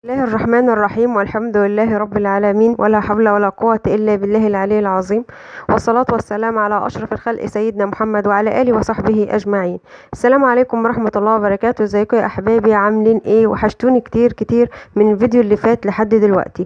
الله الرحمن الرحيم، والحمد لله رب العالمين، ولا حول ولا قوة إلا بالله العلي العظيم. والصلاة والسلام على أشرف الخلق سيدنا محمد وعلى آله وصحبه أجمعين. السلام عليكم ورحمة الله وبركاته. ازيكم يا أحبابي؟ عاملين ايه؟ وحشتوني كتير كتير من الفيديو اللي فات لحد دلوقتي.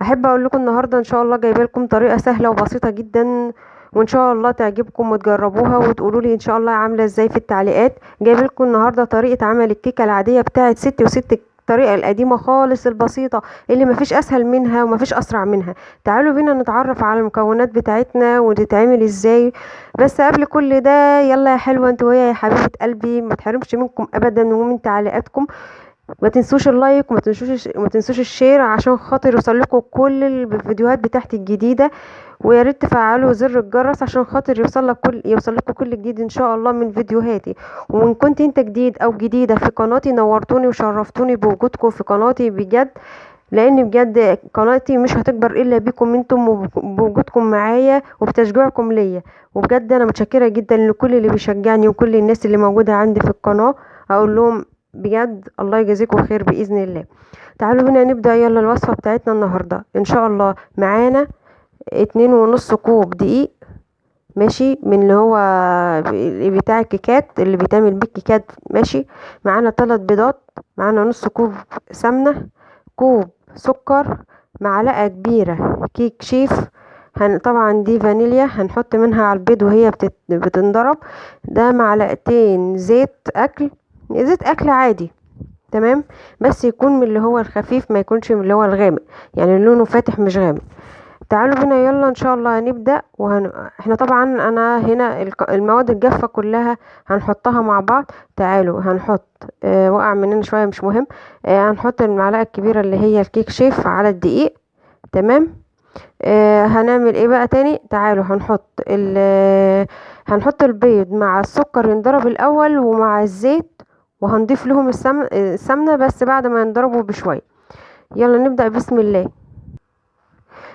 أحب أقول لكم النهاردة إن شاء الله جايبه لكم طريقة سهلة وبسيطة جدا، وان شاء الله تعجبكم وتجربوها وتقولوا لي ان شاء الله عامله ازاي في التعليقات. جايب لكم النهارده طريقه عمل الكيكه العاديه بتاعه ستي وست، الطريقه القديمه خالص البسيطه اللي مفيش اسهل منها ومفيش اسرع منها. تعالوا بينا نتعرف على المكونات بتاعتنا وتتعمل ازاي. بس قبل كل ده يلا يا حلوه انت ويا حبيبه قلبي، ما تحرمش منكم ابدا ومن تعليقاتكم. ما تنسوش اللايك وما تنسوش الشير عشان خاطر يوصلكوا كل الفيديوهات بتاعتي الجديده. ويا ريت تفعلوا زر الجرس عشان خاطر يوصلكوا كل جديد ان شاء الله من فيديوهاتي. وان كنت انت جديد او جديده في قناتي، نورتوني وشرفتوني بوجودكم في قناتي بجد، لان بجد قناتي مش هتكبر الا بيكم انتم وبوجودكم معايا وبتشجيعكم ليا. وبجد انا متشكره جدا لكل اللي بيشجعني وكل الناس اللي موجوده عندي في القناه. اقول لهم بجد الله يجازيكم خير باذن الله. تعالوا بينا نبدا. يلا الوصفه بتاعتنا النهارده ان شاء الله معانا 2.5 كوب دقيق، ماشي، من اللي هو بتاع الكيكات اللي بيتعمل بيه الكيكات، ماشي. معانا 3 بيضات، معانا نص كوب سمنة، كوب سكر، معلقة كبيرة كيك شيف. طبعا دي فانيليا هنحط منها على البيض وهي بتنضرب. ده معلقتين زيت اكل عادي، تمام، بس يكون من اللي هو الخفيف، ما يكونش من اللي هو الغامق، يعني لونه فاتح مش غامق. تعالوا بينا يلا ان شاء الله هنبدأ. احنا طبعا انا هنا المواد الجافة كلها هنحطها مع بعض. تعالوا هنحط وقع مننا شوية مش مهم. هنحط المعلقة الكبيرة اللي هي الكيك شيف على الدقيق، تمام. هنعمل ايه بقى تاني؟ تعالوا هنحط البيض مع السكر ينضرب الاول ومع الزيت، وهنضيف لهم السمنة بس بعد ما ينضربوا بشوية. يلا نبدأ بسم الله.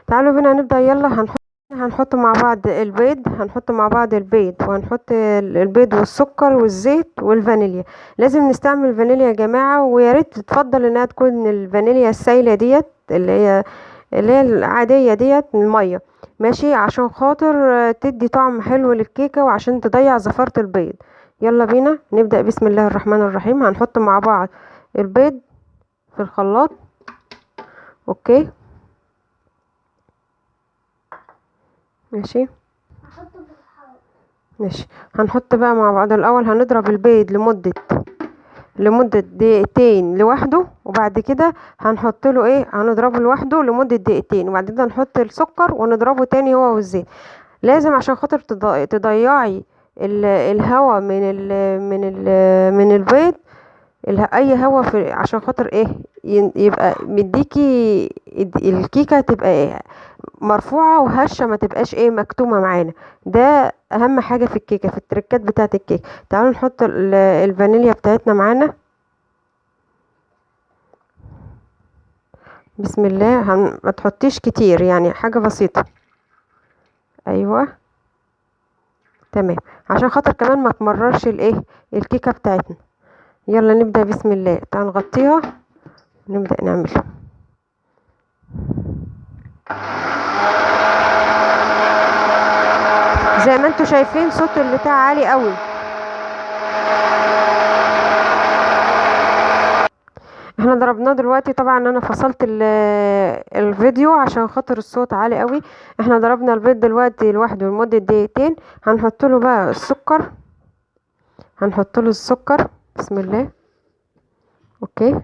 تعالوا بينا نبدأ. يلا هنحط مع بعض البيض، وهنحط البيض والسكر والزيت والفانيليا. لازم نستعمل فانيليا يا جماعة، ويا ريت تفضل انها تكون الفانيليا السايلة ديت، اللي هي العادية ديت من المية، ماشي، عشان خاطر تدي طعم حلو للكيكة وعشان تضيع زفارة البيض. يلا بينا نبدأ بسم الله الرحمن الرحيم. هنحط مع بعض البيض في الخلاط، اوكي، ماشي ماشي. هنحط بقى مع بعض الاول، هنضرب البيض لمدة دقيقتين لوحده، وبعد كده هنحط له هنضربه لوحده لمدة دقيقتين، وبعد كده نحط السكر ونضربه تاني هو والزيت. لازم عشان خاطر تضيعي الهواء من البيض، اي هوا عشان خاطر يبقى مديكي الكيكه تبقى مرفوعه وهشه، ما تبقاش مكتومه معانا. ده اهم حاجه في الكيكه، في التركات بتاعه الكيكه. تعالوا نحط الفانيليا بتاعتنا معانا، بسم الله. ما تحطيش كتير، يعني حاجه بسيطه، ايوه، تمام، عشان خاطر كمان ما تمررش الكيكه بتاعتنا. يلا نبدا بسم الله. تعالوا نغطيها نبدا نعمل. زي ما انتوا شايفين صوت البتاع عالي قوي. احنا ضربناه دلوقتي، طبعا انا فصلت الفيديو عشان خاطر الصوت عالي قوي. احنا ضربنا البيض دلوقتي لوحده لمدة دقيقتين. هنحط له بقى السكر، بسم الله، اوكي.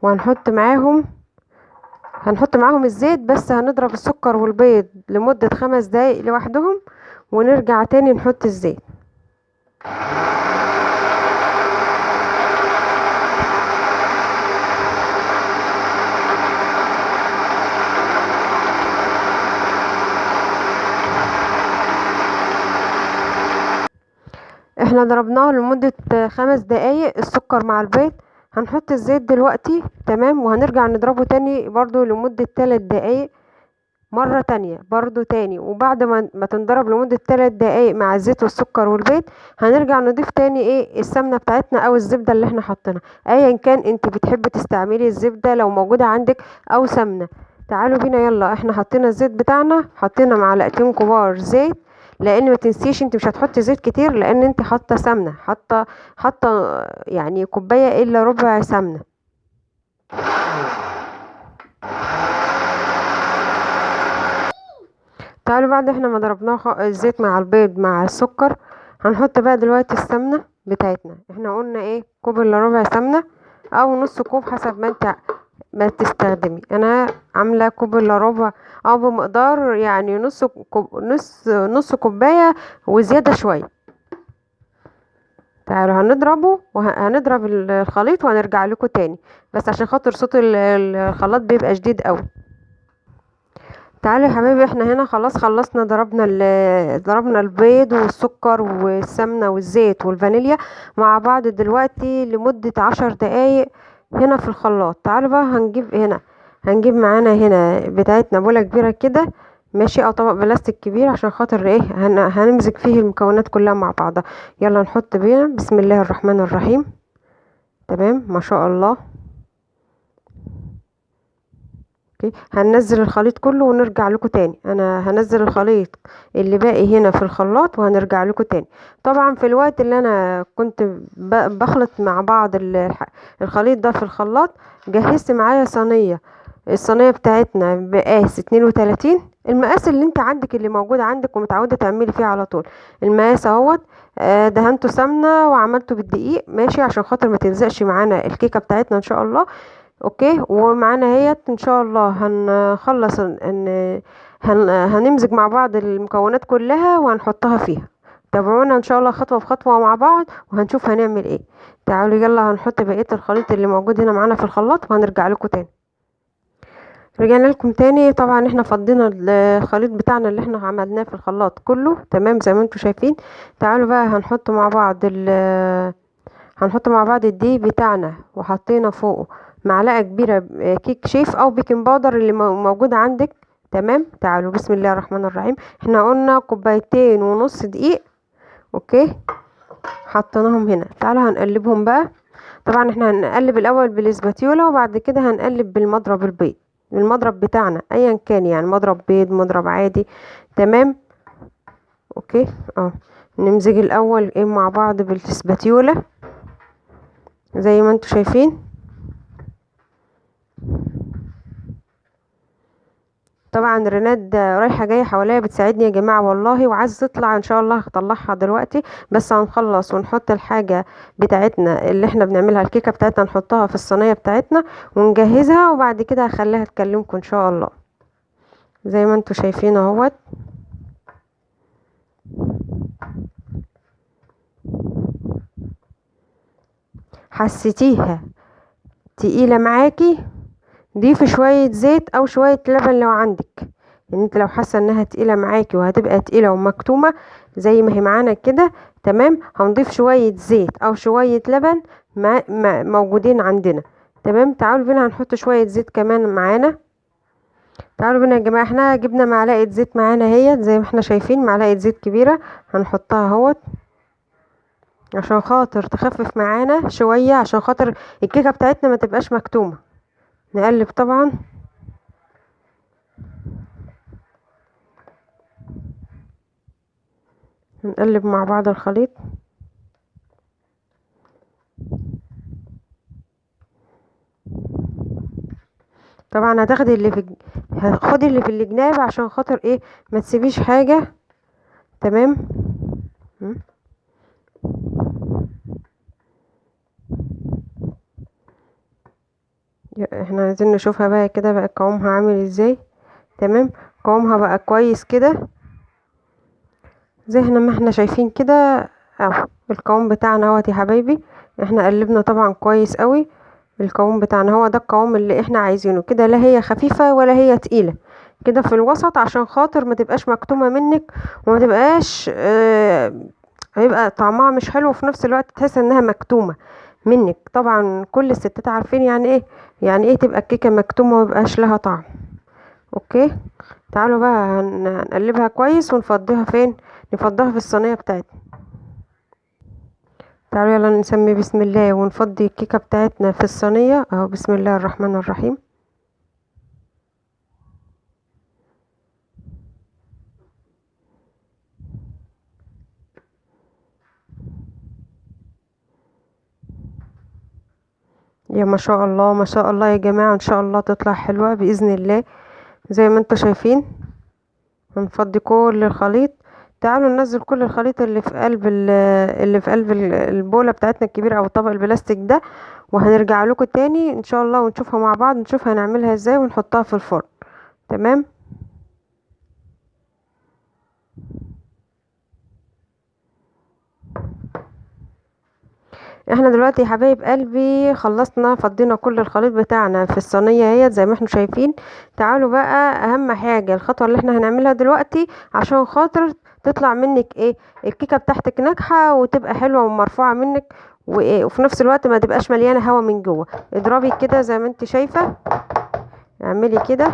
وهنحط معاهم الزيت، بس هنضرب السكر والبيض لمدة 5 دقايق لوحدهم، ونرجع تاني نحط الزيت. احنا ضربناه لمدة 5 دقايق السكر مع البيض. هنحط الزيت دلوقتي، تمام، وهنرجع نضربه تاني برضو لمدة 3 دقايق مرة تانية برضو تاني، وبعد ما تنضرب لمدة 3 دقايق مع الزيت والسكر والبيض، هنرجع نضيف تاني ايه السمنة بتاعتنا او الزبدة اللي احنا حاطينها، ايا كان انت بتحبي تستعملي الزبدة لو موجودة عندك او سمنة. تعالوا بينا يلا، احنا حطينا الزيت بتاعنا، حطينا معلقتين كبار زيت، لان ما تنسيش انت مش هتحطي زيت كتير لان انت حاطه سمنه، حاطه يعني كوبايه الا ربع سمنه. تعالوا بعد احنا ما ضربناه الزيت مع البيض مع السكر، هنحط بقى دلوقتي السمنه بتاعتنا. احنا قلنا ايه، كوب الا ربع سمنه او نص كوب حسب ما تستخدمي. انا عامله كوب الا ربع، او بمقدار يعني نص كوبايه وزياده شويه. تعالوا هنضربه وهنضرب الخليط وهنرجع لكم تاني، بس عشان خاطر صوت الخلاط بيبقى شديد قوي. تعالوا يا حبايبي، احنا هنا خلاص خلصنا، ضربنا البيض والسكر والسمنة والزيت والفانيليا مع بعض دلوقتي لمدة 10 دقايق هنا في الخلاط. تعالوا بقى هنجيب معانا هنا بتاعتنا بولة كبيرة كده، ماشي، او طبق بلاستيك كبير عشان خاطر ايه هنمزج فيه المكونات كلها مع بعضها. يلا نحط بيها بسم الله الرحمن الرحيم. تمام ما شاء الله. اوكي، هننزل الخليط كله ونرجع لكم تاني. انا هنزل الخليط اللي باقي هنا في الخلاط وهنرجع لكم تاني. طبعا في الوقت اللي انا كنت بخلط مع بعض الخليط ده في الخلاط، جهزت معايا صينية. الصينية بتاعتنا بقاس 32، المقاس اللي انت عندك اللي موجود عندك ومتعودة تعملي فيه على طول. المقاس اهوت. دهنته سمنة وعملته بالدقيق، ماشي، عشان خاطر ما تلزقش معانا الكيكة بتاعتنا ان شاء الله. اوكي، ومعانا هيت ان شاء الله هنخلص هنمزج مع بعض المكونات كلها وهنحطها فيها. تابعونا ان شاء الله خطوة بخطوة مع بعض وهنشوف هنعمل ايه. تعالوا يلا هنحط بقية الخليط اللي موجود هنا معانا في الخلاط وهنرجع لكم تاني. رجعنا لكم تاني. طبعا احنا فضينا الخليط بتاعنا اللي احنا عملناه في الخلاط كله تمام زي ما انتم شايفين. تعالوا بقى هنحط مع بعض الدقيق بتاعنا، وحطينا فوقه معلقة كبيرة كيك شيف او بيكنج باودر اللي موجود عندك. تمام. تعالوا بسم الله الرحمن الرحيم، احنا قلنا كوبايتين ونص دقيق. اوكي، حطيناهم هنا. تعالوا هنقلبهم بقى. طبعا احنا هنقلب الاول بالاسباتيولا وبعد كده هنقلب بالمضرب البيض، المضرب بتاعنا ايا كان، يعني مضرب بيض مضرب عادي. تمام. اوكي. نمزج الاول ايه مع بعض بالاسباتيولا زي ما انتم شايفين. طبعا رناد رايحه جايه حواليا بتساعدني يا جماعه والله، وعايز تطلع ان شاء الله هطلعها دلوقتي، بس هنخلص ونحط الحاجه بتاعتنا اللي احنا بنعملها الكيكه بتاعتنا نحطها في الصينيه بتاعتنا ونجهزها، وبعد كده هخليها تكلمكم ان شاء الله زي ما انتم شايفين اهوت. حسيتيها تقيله معاكي، ضيفي شويه زيت او شويه لبن لو عندك. يعني انت لو حاسه انها تقيله معاكي وهتبقى تقيله ومكتومه زي ما هي معانا كده، تمام، هنضيف شويه زيت او شويه لبن موجودين عندنا. تمام. تعالوا بينا هنحط شويه زيت كمان معانا. تعالوا بينا يا جماعه، احنا جبنا معلقه زيت معانا اهي زي ما احنا شايفين، معلقه زيت كبيره هنحطها اهوت عشان خاطر تخفف معانا شويه، عشان خاطر الكيكه بتاعتنا ما تبقاش مكتومه. نقلب طبعا. نقلب مع بعض الخليط. طبعا خدي اللي في الجناب عشان خاطر ايه ما تسيبيش حاجة. تمام. احنا عايزين نشوفها بقى كده بقى قوامها عامل ازاي. تمام، قوامها بقى كويس كده زي ما احنا شايفين كده اهو. القوام بتاعنا اهوت يا حبايبي، احنا قلبنا طبعا كويس قوي. القوام بتاعنا هو ده القوام اللي احنا عايزينه كده، لا هي خفيفة ولا هي تقيلة، كده في الوسط عشان خاطر ما تبقاش مكتومة منك وما تبقاش هيبقى طعمها مش حلو، وفي نفس الوقت تحس انها مكتومة منك. طبعا كل الستات عارفين يعني ايه تبقى الكيكة مكتومة وميبقاش لها طعم. اوكي. تعالوا بقى هنقلبها كويس ونفضيها فين؟ نفضيها في الصينية بتاعتنا. تعالوا يلا نسمي بسم الله ونفضي الكيكة بتاعتنا في الصينية اهو. بسم الله الرحمن الرحيم. يا ما شاء الله ما شاء الله يا جماعة، ان شاء الله تطلع حلوة بإذن الله زي ما انتوا شايفين. هنفضي كل الخليط. تعالوا ننزل كل الخليط اللي في قلب البولة بتاعتنا الكبيرة او الطبق البلاستيك ده، وهنرجع لكم تاني ان شاء الله ونشوفها مع بعض، نشوف هنعملها ازاي ونحطها في الفرن. تمام. احنا دلوقتي يا حبايب قلبي خلصنا، فضينا كل الخليط بتاعنا في الصينيه اهيت زي ما احنا شايفين. تعالوا بقى اهم حاجه الخطوه اللي احنا هنعملها دلوقتي عشان خاطر تطلع منك ايه الكيكه بتاعتك ناجحه وتبقى حلوه ومرفوعه منك، وفي نفس الوقت ما تبقاش مليانه هوا من جوه. اضربي كده زي ما انت شايفه، اعملي كده.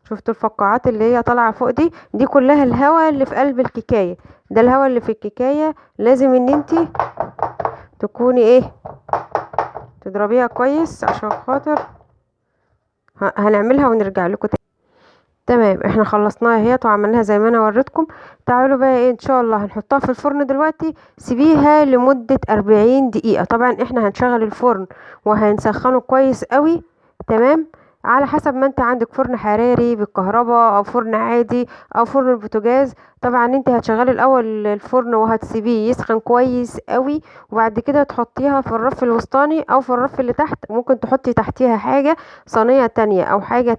شفتوا الفقاعات اللي هي طالعه فوق دي كلها الهواء اللي في قلب الكيكايه. ده الهواء اللي في الكيكايه، لازم ان انتي تكوني ايه تضربيها كويس عشان خاطر هنعملها ونرجع لكم تاني. تمام، احنا خلصناها اهيت وعملناها زي ما انا وريتكم. تعالوا بقى ايه ان شاء الله هنحطها في الفرن دلوقتي. سيبيها لمدة 40 دقيقة. طبعا احنا هنشغل الفرن وهنسخنه كويس قوي. تمام، على حسب ما انت عندك فرن حراري بالكهرباء او فرن عادي او فرن بوتاجاز. طبعا انت هتشغلي الاول الفرن وهتسيبيه يسخن كويس قوي، وبعد كده تحطيها في الرف الوسطاني او في الرف اللي تحت. ممكن تحطي تحتيها حاجة صينية تانية او حاجة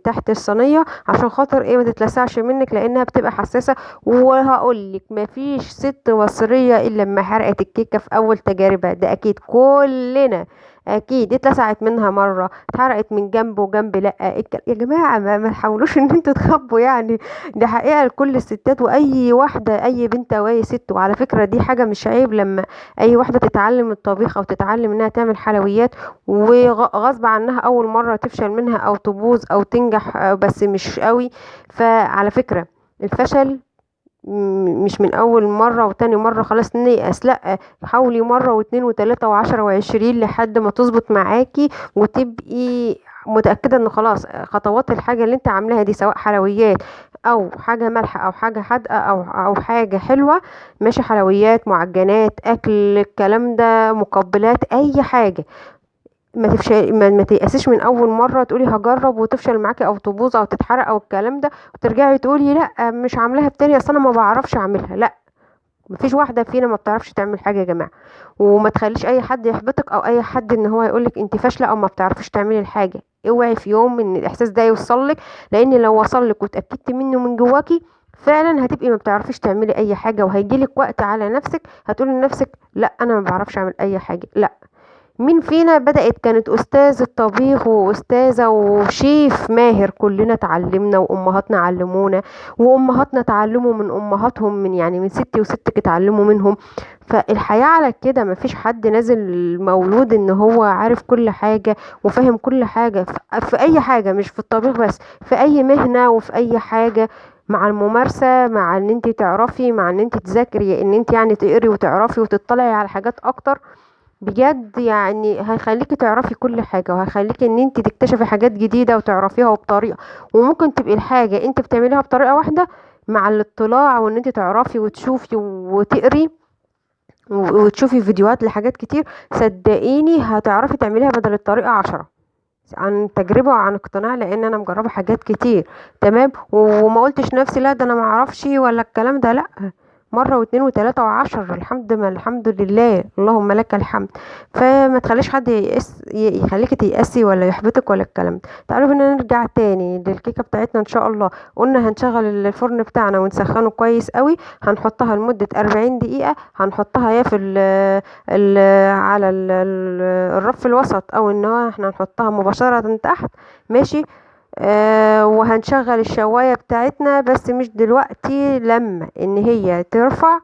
تحت الصينية عشان خاطر ايه ما تتلسعش منك لانها بتبقى حساسة. وهقولك مفيش ست مصرية الا لما حرقت الكيكة في اول تجاربها. ده اكيد كلنا اكيد اتلسعت منها مره، اتحرقت من جنب وجنب. لا يا جماعه ما تحاولوش ان انتوا تخبوا يعني. دي حقيقه لكل الستات واي واحده اي بنت او اي ست. وعلى فكره دي حاجه مش عيب لما اي واحده تتعلم الطبيخ او تتعلم انها تعمل حلويات وغصب عنها اول مره تفشل منها او تبوظ او تنجح بس مش قوي. فعلى فكره الفشل مش من اول مرة وتاني مرة خلاص نيأس. لا، حاولي مرة واتنين وتلاتة وعشرة وعشرين لحد ما تظبط معاكي وتبقي متأكدة ان خلاص خطوات الحاجة اللي انت عاملاها دي سواء حلويات او حاجة مالحة او حاجة حادقة او حاجة حلوة. ماشي، حلويات معجنات اكل الكلام ده مقبلات اي حاجة. ما تفشل ما تيأسيش من اول مره تقولي هجرب وتفشل معاكي او تبوظ او تتحرق او الكلام ده وترجعي تقولي لا مش عاملاها بتاني اصل انا ما بعرفش اعملها. لا، مفيش واحده فينا ما بتعرفش تعمل حاجه يا جماعه. وما تخليش اي حد يحبطك او اي حد ان هو يقولك انت فاشله او ما بتعرفيش تعملي الحاجه. اوعي في يوم ان الاحساس ده يوصلك، لان لو وصلك وتاكدتي منه من جواكي فعلا هتبقي ما بتعرفيش تعملي اي حاجه، وهيجيلك وقت على نفسك هتقولي لنفسك لا انا ما بعرفش اعمل اي حاجه. لا، مين فينا بدأت كانت أستاذ الطبيخ وأستاذة وشيف ماهر؟ كلنا اتعلمنا وأمهاتنا علمونا وأمهاتنا اتعلموا من أمهاتهم، من يعني من ستي وستك اتعلموا منهم. فالحياة على كده مفيش حد نازل مولود ان هو عارف كل حاجة وفاهم كل حاجة في أي حاجة، مش في الطبيخ بس، في أي مهنة وفي أي حاجة. مع الممارسة، مع ان انت تعرفي، مع ان انت تذاكري، ان انت يعني تقري وتعرفي وتطلعي على حاجات اكتر، بجد يعني هيخليكي تعرفي كل حاجة وهيخليكي ان انت تكتشفي حاجات جديدة وتعرفيها وبطريقة. وممكن تبقي الحاجة انت بتعمليها بطريقة واحدة، مع الاطلاع وان انت تعرفي وتشوفي وتقري وتشوفي فيديوهات لحاجات كتير، صدقيني هتعرفي تعمليها بدل الطريقة 10. عن تجربة وعن اقتناع، لان انا مجربة حاجات كتير. تمام، وما قلتش نفسي لا ده انا معرفش ولا الكلام ده، لا، مرة واتنين وتلاتة وعشر. الحمد لله، اللهم لك الحمد. فما تخليش حد يخليكي تيأسي ولا يحبطك ولا الكلام ده. تعالوا بينا نرجع تاني للكيكة بتاعتنا ان شاء الله. قلنا هنشغل الفرن بتاعنا ونسخنه كويس قوي. هنحطها لمدة 40 دقيقة. هنحطها يا في ال على الرف الوسط، او ان هو احنا نحطها مباشرة تحت. ماشي. وهنشغل الشواية بتاعتنا بس مش دلوقتي، لما ان هي ترفع.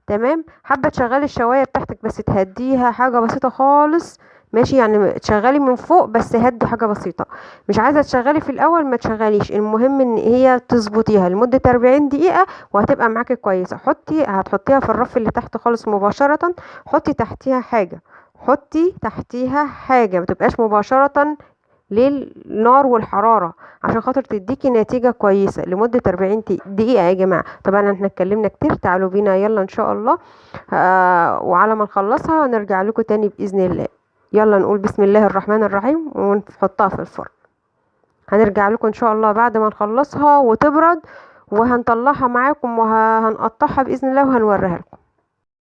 تمام، حابة تشغلي الشواية بتاعتك بس تهديها حاجة بسيطة خالص. ماشي، يعني تشغلي من فوق بس هدي حاجة بسيطة. مش عايزة تشغلي في الاول ما تشغليش، المهم ان هي تظبطيها لمدة 40 دقيقة وهتبقى معاكي كويسة. هتحطيها في الرف اللي تحت خالص مباشرة. حطي تحتيها حاجة، حطي تحتيها حاجة، ما تبقاش مباشرة للنار والحرارة، عشان خاطر تديكي نتيجة كويسة لمدة 40 دقيقة يا جماعة. طبعا احنا اتكلمنا كتير، تعالوا بينا يلا ان شاء الله. وعلى ما نخلصها نرجع لكم تاني بإذن الله. يلا نقول بسم الله الرحمن الرحيم ونحطها في الفرن. هنرجع لكم ان شاء الله بعد ما نخلصها وتبرد، وهنطلعها معاكم وهنقطعها بإذن الله وهنوريها لكم.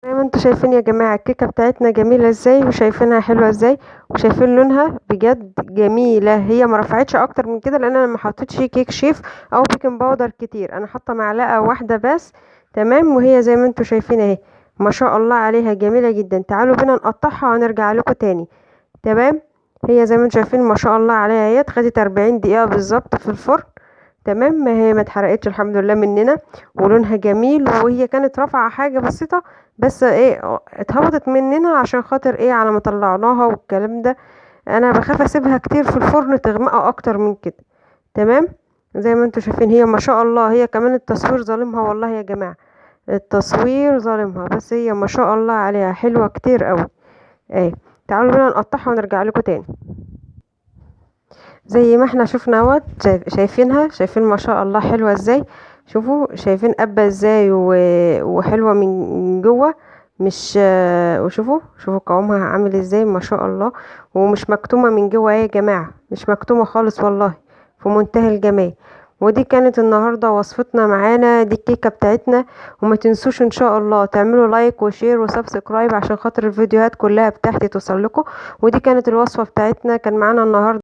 زي ما انتوا شايفين يا جماعة الكيكة بتاعتنا جميلة ازاي، وشايفينها حلوة ازاي، وشايفين لونها بجد جميلة. هي ما رفعتش اكتر من كده لان انا ما حطيتش كيك شيف او بيكنج باودر كتير، انا حاطه معلقة واحدة بس. تمام، وهي زي ما انتوا شايفين اهي، ما شاء الله عليها جميلة جدا. تعالوا بينا نقطعها ونرجع لكم تاني. تمام، هي زي ما انتوا شايفين ما شاء الله عليها، هي خدت 40 دقيقة بالظبط في الفرن. تمام، ما هي ما اتحرقتش الحمد لله مننا، ولونها جميل. وهي كانت رافعه حاجه بسيطه بس ايه اتهبطت مننا عشان خاطر ايه على ما طلعناها والكلام ده. انا بخاف اسيبها كتير في الفرن تغمق اكتر من كده. تمام، زي ما انتوا شايفين هي ما شاء الله، هي كمان التصوير ظالمها والله يا جماعه، التصوير ظالمها، بس هي ما شاء الله عليها حلوه كتير قوي. ايه، تعالوا بينا نقطعها ونرجع لكم تاني. زي ما احنا شفنا اهوت، شايفينها، شايفين ما شاء الله حلوة ازاي. شوفوا شايفين قبة ازاي وحلوة من جوه. مش شوفوا قوامها عامل ازاي ما شاء الله. ومش مكتومة من جوه يا جماعة، مش مكتومة خالص والله، في منتهى الجمال. ودي كانت النهاردة وصفتنا معانا، دي الكيكة بتاعتنا. وما تنسوش ان شاء الله تعملوا لايك وشير وسبسكرايب عشان خاطر الفيديوهات كلها بتاعتي توصل لكم. ودي كانت الوصفة بتاعتنا، كان معانا النهاردة